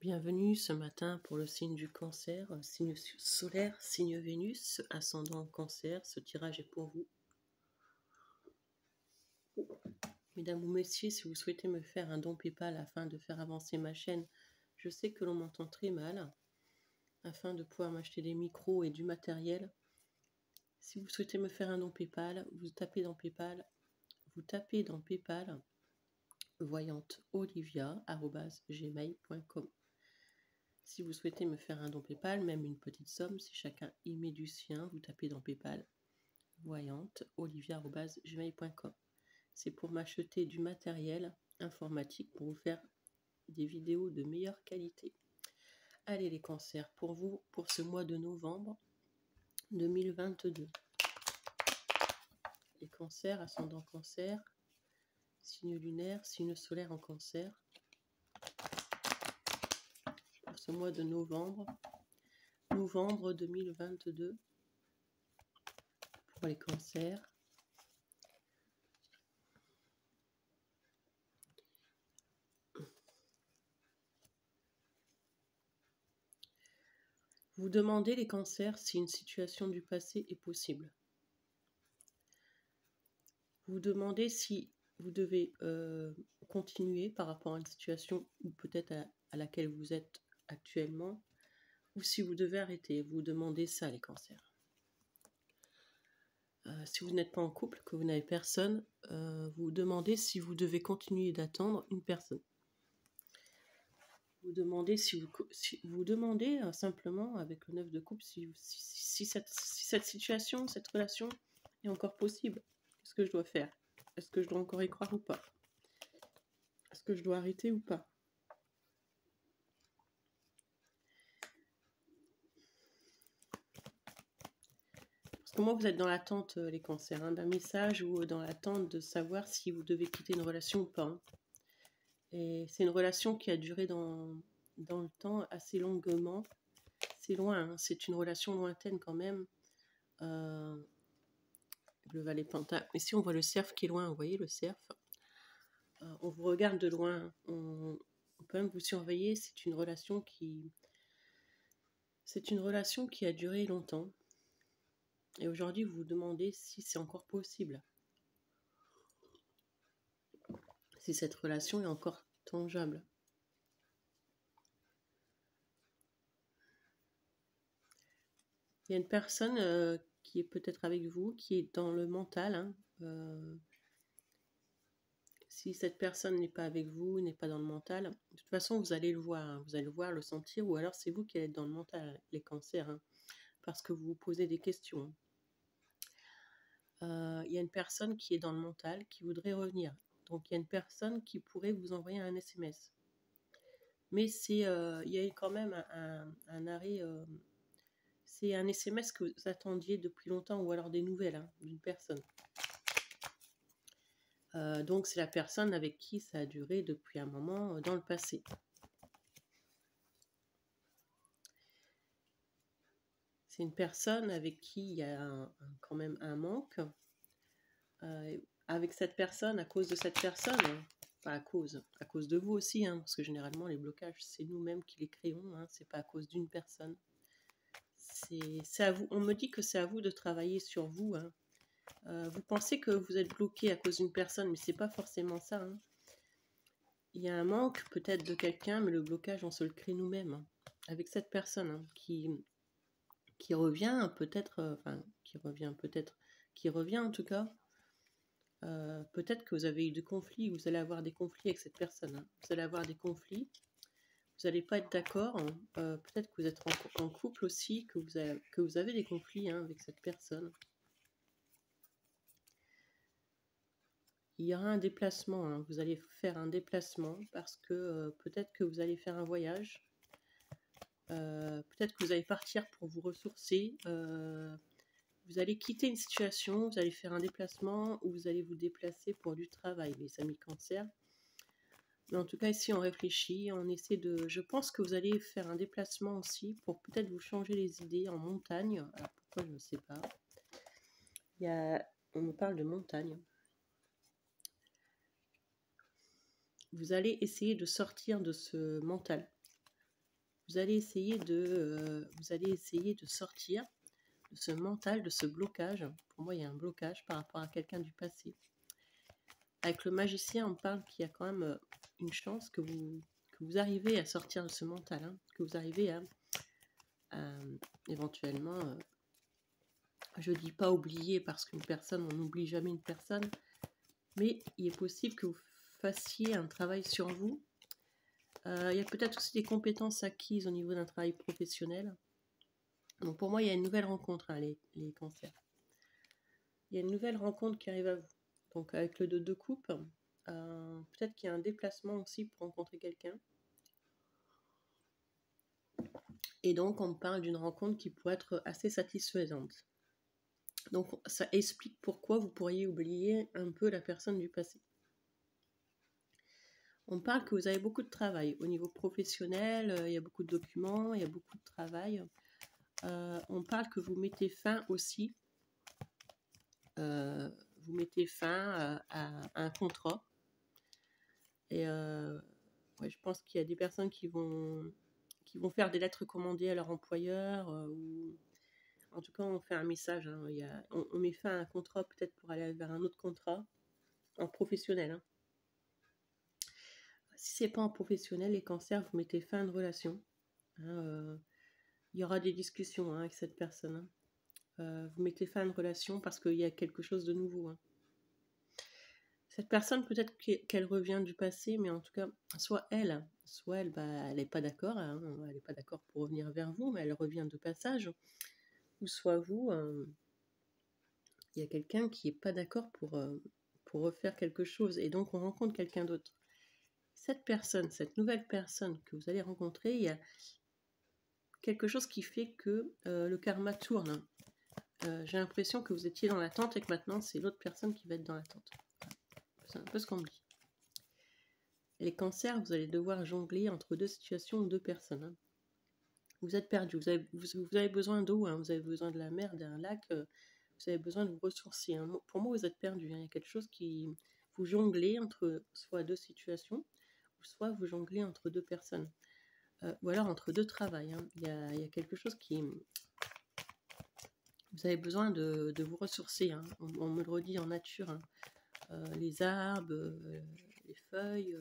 Bienvenue ce matin pour le signe du cancer, signe solaire, signe Vénus, ascendant cancer. Ce tirage est pour vous. Mesdames ou messieurs, si vous souhaitez me faire un don PayPal afin de faire avancer ma chaîne, je sais que l'on m'entend très mal, afin de pouvoir m'acheter des micros et du matériel. Si vous souhaitez me faire un don PayPal, vous tapez dans PayPal voyanteolivia@gmail.com. Si vous souhaitez me faire un don PayPal, même une petite somme, si chacun y met du sien, vous tapez dans PayPal voyanteolivia@gmail.com. C'est pour m'acheter du matériel informatique pour vous faire des vidéos de meilleure qualité. Allez les cancers, pour vous, pour ce mois de novembre 2022. Les cancers, ascendant cancer, signe lunaire, signe solaire en cancer. Pour ce mois de novembre 2022, pour les cancers. Vous demandez les cancers si une situation du passé est possible. Vous demandez si vous devez continuer par rapport à une situation ou peut-être à laquelle vous êtes actuellement, ou si vous devez arrêter. Vous demandez ça les cancers. Si vous n'êtes pas en couple, que vous n'avez personne, vous demandez si vous devez continuer d'attendre une personne. Vous demandez vous demandez simplement avec le 9 de coupe si cette situation, cette relation est encore possible. Qu'est-ce que je dois faire? Est-ce que je dois encore y croire ou pas? Est-ce que je dois arrêter ou pas? Parce que moi, vous êtes dans l'attente, les cancers, d'un message ou dans l'attente de savoir si vous devez quitter une relation ou pas. Et c'est une relation qui a duré dans le temps assez longuement. C'est loin, c'est une relation lointaine quand même. Le valet pentacle. Ici, on voit le cerf qui est loin. Vous voyez le cerf? On vous regarde de loin. On peut même vous surveiller. C'est une relation qui a duré longtemps. Et aujourd'hui, vous vous demandez si c'est encore possible. Si cette relation est encore tangible. Il y a une personne qui est peut-être avec vous, qui est dans le mental. Si cette personne n'est pas avec vous, n'est pas dans le mental, de toute façon, vous allez le voir. Vous allez le voir, le sentir, ou alors c'est vous qui allez être dans le mental, les cancers, parce que vous vous posez des questions. Il y a une personne qui est dans le mental, qui voudrait revenir. Donc, il y a une personne qui pourrait vous envoyer un SMS. Mais il y a quand même un arrêt. C'est un SMS que vous attendiez depuis longtemps, ou alors des nouvelles d'une personne. Donc, c'est la personne avec qui ça a duré depuis un moment dans le passé. C'est une personne avec qui il y a quand même un manque. Avec cette personne, à cause de cette personne, pas à cause de vous aussi, parce que généralement les blocages, c'est nous-mêmes qui les créons, c'est pas à cause d'une personne. C'est à vous. On me dit que c'est à vous de travailler sur vous. Vous pensez que vous êtes bloqué à cause d'une personne, mais c'est pas forcément ça. Il y a un manque peut-être de quelqu'un, mais le blocage, on se le crée nous-mêmes. Avec cette personne qui revient peut-être, qui revient en tout cas. Peut-être que vous avez eu des conflits, vous allez avoir des conflits avec cette personne. Vous allez avoir des conflits, vous n'allez pas être d'accord. Peut-être que vous êtes en couple aussi, que vous avez des conflits avec cette personne. Il y aura un déplacement, vous allez faire un déplacement parce que peut-être que vous allez faire un voyage. Peut-être que vous allez partir pour vous ressourcer. Vous allez quitter une situation, vous allez faire un déplacement ou vous allez vous déplacer pour du travail, les amis cancer. Mais en tout cas, ici, on réfléchit, on essaie de... Je pense que vous allez faire un déplacement aussi pour peut-être vous changer les idées en montagne. Alors, pourquoi, je ne sais pas. On me parle de montagne. Vous allez essayer de sortir de ce mental. vous allez essayer de sortir de ce mental, de ce blocage. Pour moi, il y a un blocage par rapport à quelqu'un du passé. Avec le magicien, on parle qu'il y a quand même une chance que vous arrivez à sortir de ce mental, hein, que vous arrivez à éventuellement, je dis pas oublier parce qu'une personne, on n'oublie jamais une personne, mais il est possible que vous fassiez un travail sur vous. Il y a peut-être aussi des compétences acquises au niveau d'un travail professionnel. Donc pour moi, il y a une nouvelle rencontre, hein, les cancers. Il y a une nouvelle rencontre qui arrive à vous. Donc avec le 2 de coupe, peut-être qu'il y a un déplacement aussi pour rencontrer quelqu'un. Et donc on parle d'une rencontre qui pourrait être assez satisfaisante. Donc ça explique pourquoi vous pourriez oublier un peu la personne du passé. On parle que vous avez beaucoup de travail au niveau professionnel, il y a beaucoup de documents, il y a beaucoup de travail. On parle que vous mettez fin aussi, vous mettez fin à un contrat. Et ouais, je pense qu'il y a des personnes qui vont faire des lettres commandées à leur employeur, ou en tout cas on fait un message, hein, on met fin à un contrat peut-être pour aller vers un autre contrat, en professionnel. Hein. Si c'est pas en professionnel, les cancers, vous mettez fin à une relation. Hein, il y aura des discussions, hein, avec cette personne. Hein. Vous mettez fin à une relation parce qu'il y a quelque chose de nouveau. Hein. Cette personne, peut-être qu'elle revient du passé, mais en tout cas, soit elle, elle n'est pas d'accord. Hein, elle n'est pas d'accord pour revenir vers vous, mais elle revient de passage. Ou soit vous, il y a quelqu'un qui n'est pas d'accord pour refaire quelque chose. Et donc, on rencontre quelqu'un d'autre. Cette personne, cette nouvelle personne que vous allez rencontrer, il y a quelque chose qui fait que le karma tourne. J'ai l'impression que vous étiez dans l'attente et que maintenant, c'est l'autre personne qui va être dans l'attente. C'est un peu ce qu'on me dit. Les cancers, vous allez devoir jongler entre deux situations ou deux personnes. Hein. Vous êtes perdu, vous avez besoin d'eau, hein, vous avez besoin de la mer, d'un lac, vous avez besoin de vous ressourcer. Hein. Pour moi, vous êtes perdu. Hein. Il y a quelque chose qui vous jonglez entre soit deux situations, ou soit vous jonglez entre deux personnes. Ou alors entre deux travails. Hein. Il y a quelque chose qui... Vous avez besoin de vous ressourcer. Hein. On me le redit en nature. Hein. Les arbres, les feuilles...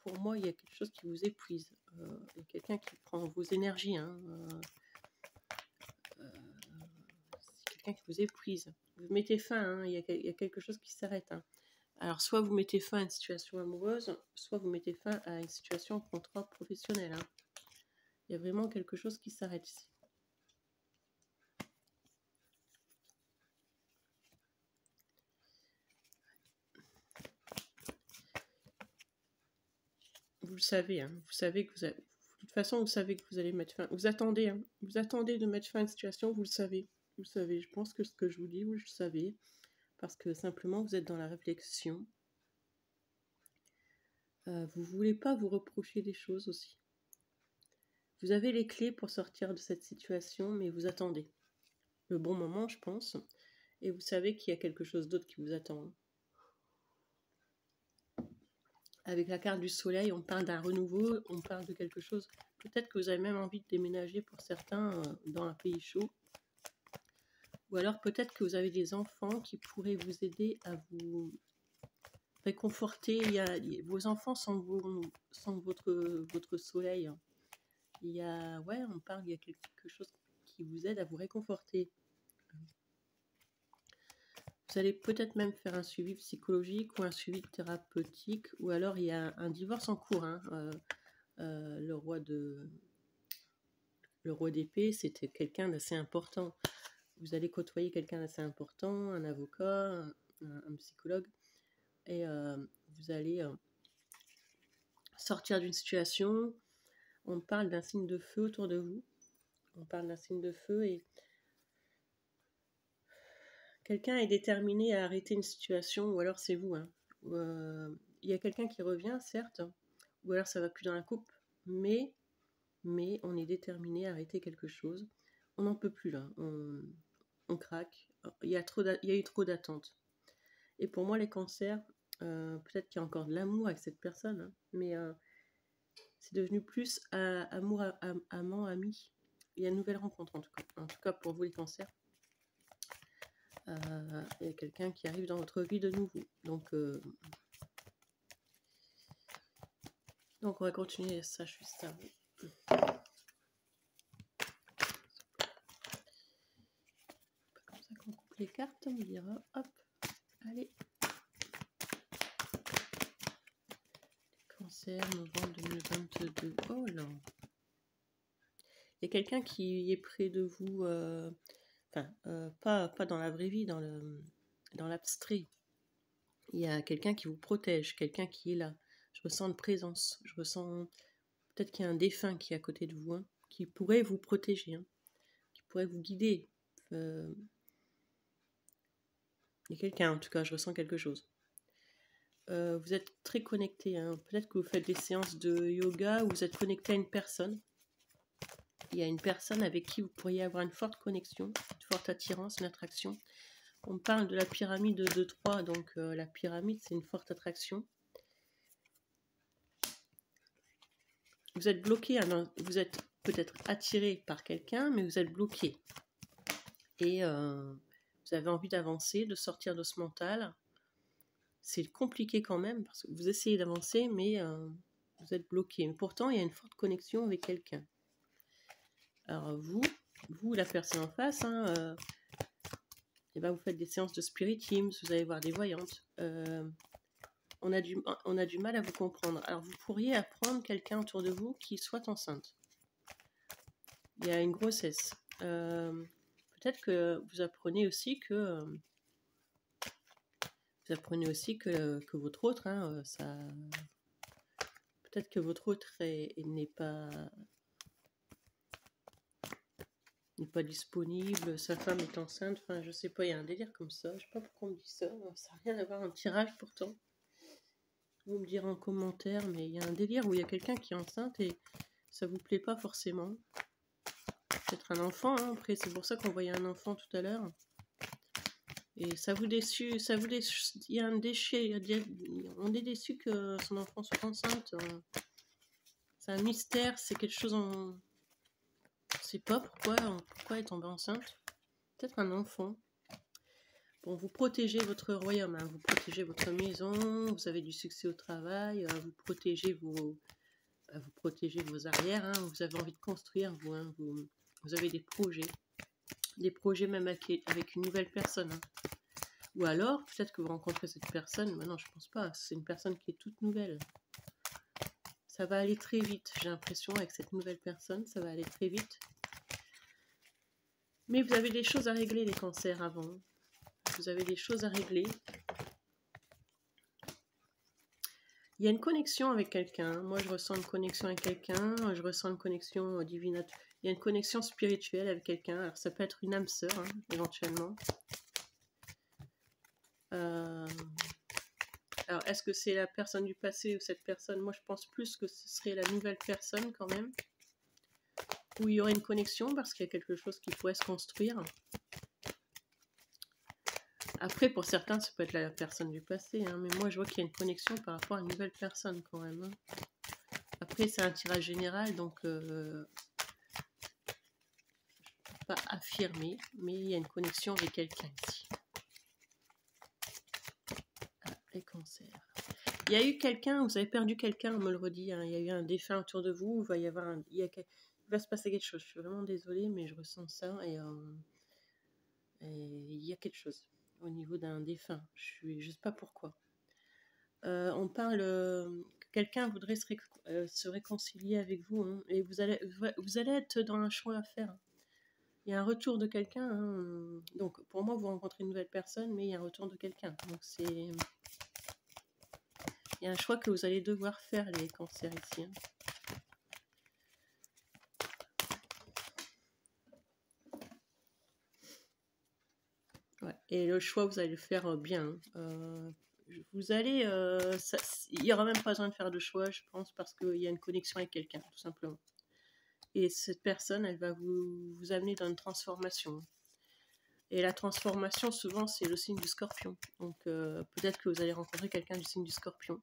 pour moi, il y a quelque chose qui vous épuise. Il y a quelqu'un qui prend vos énergies. Hein. C'est quelqu'un qui vous épuise. Vous mettez fin, hein. Il y a quelque chose qui s'arrête. Hein. Alors, soit vous mettez fin à une situation amoureuse, soit vous mettez fin à une situation contrat professionnel. Hein. Il y a vraiment quelque chose qui s'arrête ici. Vous le savez, hein. Vous savez que vous avez... De toute façon, vous savez que vous allez mettre fin. Vous attendez, hein. Vous attendez de mettre fin à une situation, vous le savez. Vous le savez. Je pense que ce que je vous dis, vous le savez. Parce que simplement, vous êtes dans la réflexion. Vous ne voulez pas vous reprocher des choses aussi. Vous avez les clés pour sortir de cette situation, mais vous attendez le bon moment, je pense. Et vous savez qu'il y a quelque chose d'autre qui vous attend. Avec la carte du soleil, on parle d'un renouveau, on parle de quelque chose. Peut-être que vous avez même envie de déménager pour certains dans un pays chaud. Ou alors peut-être que vous avez des enfants qui pourraient vous aider à vous réconforter. Vos enfants sont votre soleil. Il y a quelque chose qui vous aide à vous réconforter. Vous allez peut-être même faire un suivi psychologique ou un suivi thérapeutique, ou alors il y a un divorce en cours. Hein. Le roi d'épée, c'était quelqu'un d'assez important. Vous allez côtoyer quelqu'un d'assez important, un avocat, un psychologue, et vous allez sortir d'une situation. On parle d'un signe de feu autour de vous. On parle d'un signe de feu et quelqu'un est déterminé à arrêter une situation, ou alors c'est vous. Hein. Il y a quelqu'un qui revient, certes, ou alors ça va plus dans la coupe, mais on est déterminé à arrêter quelque chose. On n'en peut plus là, on craque. Il y a eu trop d'attentes. Et pour moi, les cancers, peut-être qu'il y a encore de l'amour avec cette personne, hein, mais devenu plus amour, amant, ami. Il y a une nouvelle rencontre en tout cas pour vous les cancers. Il y a quelqu'un qui arrive dans votre vie de nouveau. Donc on va continuer ça juste avant. Comme ça qu'on coupe les cartes, on dira hop, allez. Cancer, novembre 2022. Oh là. Il y a quelqu'un qui est près de vous, pas dans la vraie vie, dans l'abstrait. Il y a quelqu'un qui vous protège, quelqu'un qui est là. Je ressens une présence, je ressens peut-être qu'il y a un défunt qui est à côté de vous, hein, qui pourrait vous protéger, hein, qui pourrait vous guider. Il y a quelqu'un, en tout cas, je ressens quelque chose. Vous êtes très connecté, hein. Peut-être que vous faites des séances de yoga ou vous êtes connecté à une personne. Il y a une personne avec qui vous pourriez avoir une forte connexion, une forte attirance, une attraction. On parle de la pyramide de 3, donc la pyramide, c'est une forte attraction. Vous êtes bloqué, hein, vous êtes peut-être attiré par quelqu'un, mais vous êtes bloqué. Et vous avez envie d'avancer, de sortir de ce mental. C'est compliqué quand même, parce que vous essayez d'avancer, mais vous êtes bloqué. Mais pourtant, il y a une forte connexion avec quelqu'un. Alors vous, la personne en face, hein, et ben vous faites des séances de Spirit Teams, vous allez voir des voyantes. On a du mal à vous comprendre. Alors vous pourriez apprendre quelqu'un autour de vous qui soit enceinte. Il y a une grossesse. Peut-être que vous apprenez aussi que votre autre, hein, ça. Peut-être que votre autre n'est pas disponible, sa femme est enceinte, enfin je sais pas, il y a un délire comme ça, je sais pas pourquoi on me dit ça, ça n'a rien à voir, un tirage pourtant. Vous me direz en commentaire, mais il y a un délire où il y a quelqu'un qui est enceinte et ça vous plaît pas forcément. Peut-être un enfant, hein, après c'est pour ça qu'on voyait un enfant tout à l'heure. Et ça vous déçu, il y a un déchet, on est déçu que son enfant soit enceinte. C'est un mystère, c'est quelque chose on ne sait pas pourquoi elle est tombée enceinte. Peut-être un enfant. Bon, vous protégez votre royaume, hein, vous protégez votre maison, vous avez du succès au travail, vous protégez vos arrières, hein, vous avez envie de construire, hein, vous avez des projets même avec une nouvelle personne. Hein. Ou alors, peut-être que vous rencontrez cette personne, mais non, je pense pas, c'est une personne qui est toute nouvelle. Ça va aller très vite, j'ai l'impression, avec cette nouvelle personne, ça va aller très vite. Mais vous avez des choses à régler, les cancers, avant. Vous avez des choses à régler. Il y a une connexion avec quelqu'un. Moi, je ressens une connexion avec quelqu'un. Je ressens une connexion divine. Il y a une connexion spirituelle avec quelqu'un. Alors, ça peut être une âme sœur, hein, éventuellement. Alors, est-ce que c'est la personne du passé ou cette personne? Moi, je pense plus que ce serait la nouvelle personne, quand même. Où il y aurait une connexion, parce qu'il y a quelque chose qui pourrait se construire. Après, pour certains, ça peut être la personne du passé, hein, mais moi, je vois qu'il y a une connexion par rapport à une nouvelle personne, quand même. Hein. Après, c'est un tirage général, donc je ne peux pas affirmer, mais il y a une connexion avec quelqu'un ici. Ah, les cancers. Il y a eu quelqu'un, vous avez perdu quelqu'un, on me le redit, hein, il y a eu un défunt autour de vous, il va y avoir il va se passer quelque chose. Je suis vraiment désolée, mais je ressens ça, et il y a quelque chose au niveau d'un défunt. Je sais pas pourquoi. On parle que quelqu'un voudrait se réconcilier avec vous, hein, et vous allez être dans un choix à faire. Il y a un retour de quelqu'un, hein, donc pour moi vous rencontrez une nouvelle personne, mais il y a un retour de quelqu'un. Donc il y a un choix que vous allez devoir faire, les cancers ici. Hein. Ouais. Et le choix vous allez le faire bien. Vous allez, il n'y aura même pas besoin de faire de choix, je pense, parce qu'il y a une connexion avec quelqu'un, tout simplement. Et cette personne, elle va vous amener dans une transformation. Et la transformation, souvent, c'est le signe du Scorpion. Donc, peut-être que vous allez rencontrer quelqu'un du signe du Scorpion.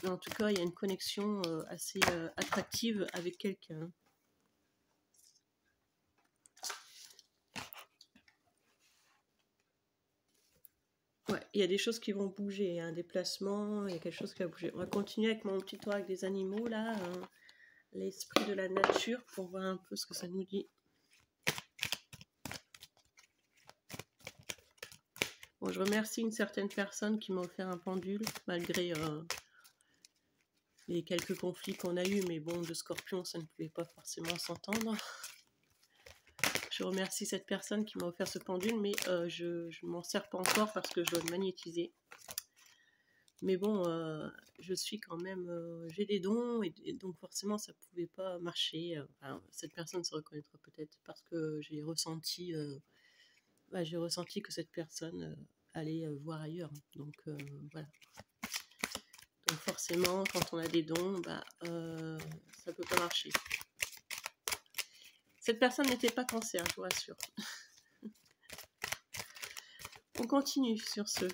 En tout cas, il y a une connexion assez attractive avec quelqu'un. Ouais, il y a des choses qui vont bouger, il y a un déplacement, il y a quelque chose qui va bouger. On va continuer avec mon petit tour avec des animaux, là, l'esprit de la nature, pour voir un peu ce que ça nous dit. Bon, je remercie une certaine personne qui m'a offert un pendule, malgré les quelques conflits qu'on a eus, mais bon, de Scorpion, ça ne pouvait pas forcément s'entendre. Je remercie cette personne qui m'a offert ce pendule, mais je ne m'en sers pas encore parce que je dois le magnétiser. Mais bon, je suis quand même, j'ai des dons, et donc forcément ça ne pouvait pas marcher. Enfin, cette personne se reconnaîtra peut-être parce que j'ai ressenti que cette personne allait voir ailleurs. Donc voilà. Donc forcément, quand on a des dons, ça ne peut pas marcher. Cette personne n'était pas cancer, je vous rassure. On continue sur ces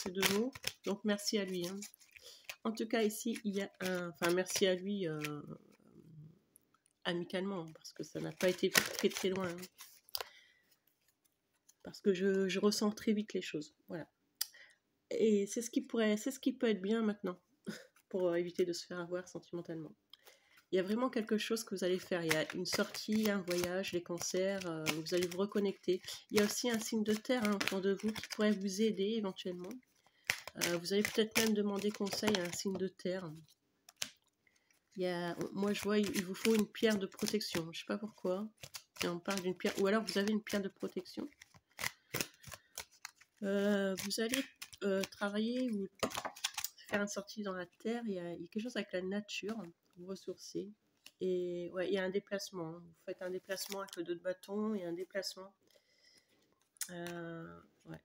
deux mots. Donc merci à lui. Hein. En tout cas, ici, il y a un... Enfin, merci à lui amicalement, parce que ça n'a pas été très très loin. Hein. Parce que je ressens très vite les choses. Voilà. Et c'est ce qui peut être bien maintenant, pour éviter de se faire avoir sentimentalement. Il y a vraiment quelque chose que vous allez faire. Il y a une sortie, un voyage, les cancers, vous allez vous reconnecter. Il y a aussi un signe de terre autour de vous qui pourrait vous aider éventuellement. Vous allez peut-être même demander conseil à un signe de terre. Moi je vois, il vous faut une pierre de protection. Je ne sais pas pourquoi. Et on parle d'une pierre, ou alors vous avez une pierre de protection. Vous allez travailler ou faire une sortie dans la terre. Il y a quelque chose avec la nature. Vous ressourcer. Et ouais, il y a un déplacement. Vous faites un déplacement avec le 2 de bâton et un déplacement. Ouais.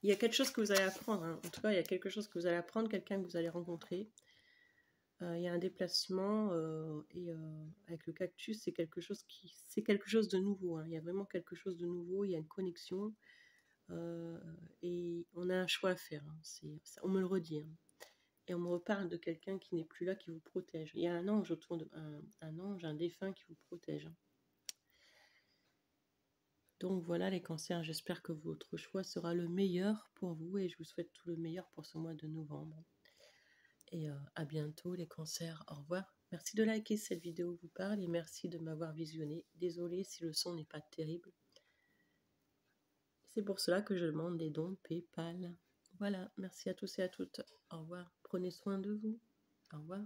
Il y a quelque chose que vous allez apprendre. Hein. En tout cas, il y a quelque chose que vous allez apprendre, quelqu'un que vous allez rencontrer. Il y a un déplacement et avec le cactus, c'est quelque chose de nouveau. Hein. Il y a vraiment quelque chose de nouveau. Il y a une connexion et on a un choix à faire. Hein. On me le redit. Hein. Et on me reparle de quelqu'un qui n'est plus là, qui vous protège. Il y a un ange autour de un ange, un défunt qui vous protège. Donc voilà les cancers, j'espère que votre choix sera le meilleur pour vous et je vous souhaite tout le meilleur pour ce mois de novembre. Et à bientôt les cancers, au revoir. Merci de liker si cette vidéo vous parle et merci de m'avoir visionné. Désolée si le son n'est pas terrible. C'est pour cela que je demande des dons PayPal. Voilà, merci à tous et à toutes. Au revoir. Prenez soin de vous. Au revoir.